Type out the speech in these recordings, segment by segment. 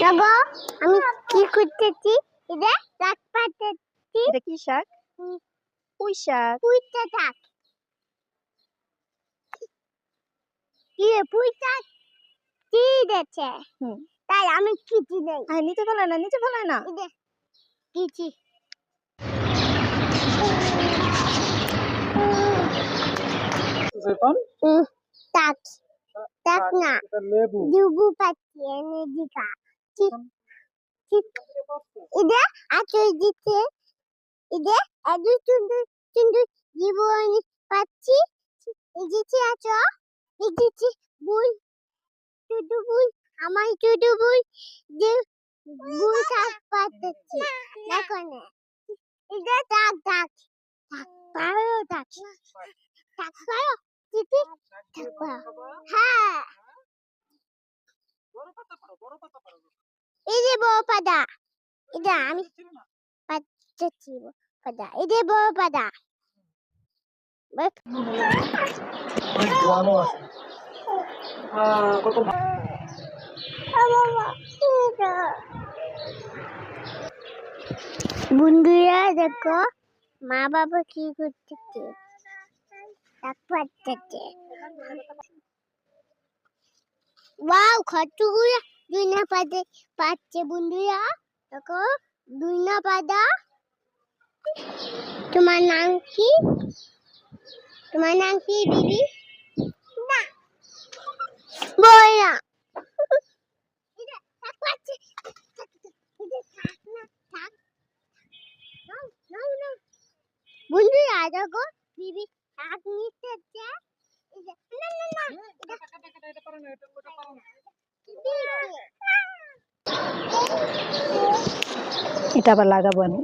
দেখো আমি কি করতেছি, এটা শাক পাতাচ্ছি। এটা কি শাক? পুঁই শাক। পুঁইটা শাক। কি রে পুঁই শাক কি দিয়েছে? তাই আমি কিছু দেই। নিচে ফেলায় না, নিচে ফেলায় না। কিছু শাক শাক না লেবু পাচ্ছি এনে দিকা। এটা আচর দিচ্ছে, এটা এত সুন্দর সুন্দর জীবন পাচ্ছি। দিচ্ছে আচর, দিচ্ছে বই, ছোট বই, আমার ছোট বই যে বই শাক পাচ্ছি। দেখো না এটা শাক শাক শাক পারো শাক শাক পারো দিদি শাক পারো। হ্যাঁ এই যে বড় পাতা, এটা আমি পাচ্ছি পাতা, এই যে বড় পাতা। বন্ধুরা দেখো মা বাবা কি করতেছে, শাক পাচ্ছে। ওয়াও কতগুলো দুইনা পাতা পাচ্ছে বন্ধুরা, দেখো দুইনা পাতা। তোমার নাম কি? তোমার নাম কি দিদি? না বইয়া বন্ধুরা দেখো দিদি শাক নিচ্ছে। এটা আবার লাগাবো আমি,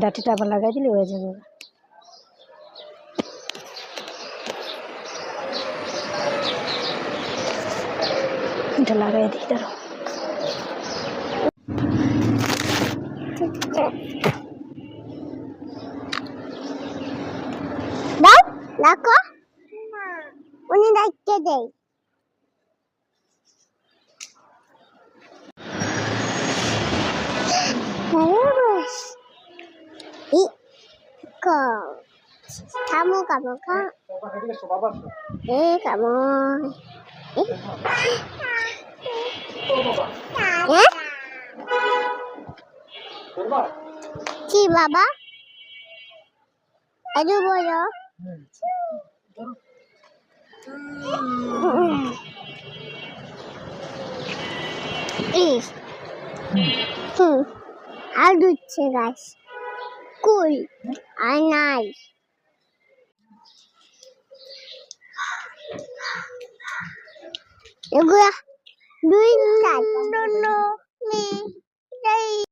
ডাঁটিটা আবার লাগাই দিলে হয়ে যাবে। এটা লাগাই দিই, দাঁড়াও। দাও দেখো উনি দেখতে দেয়। Kamu kamu kan? Kamu. Ki baba? Aduh boyo. Aduh guys. Cool. Nice. এগুলা দুই চার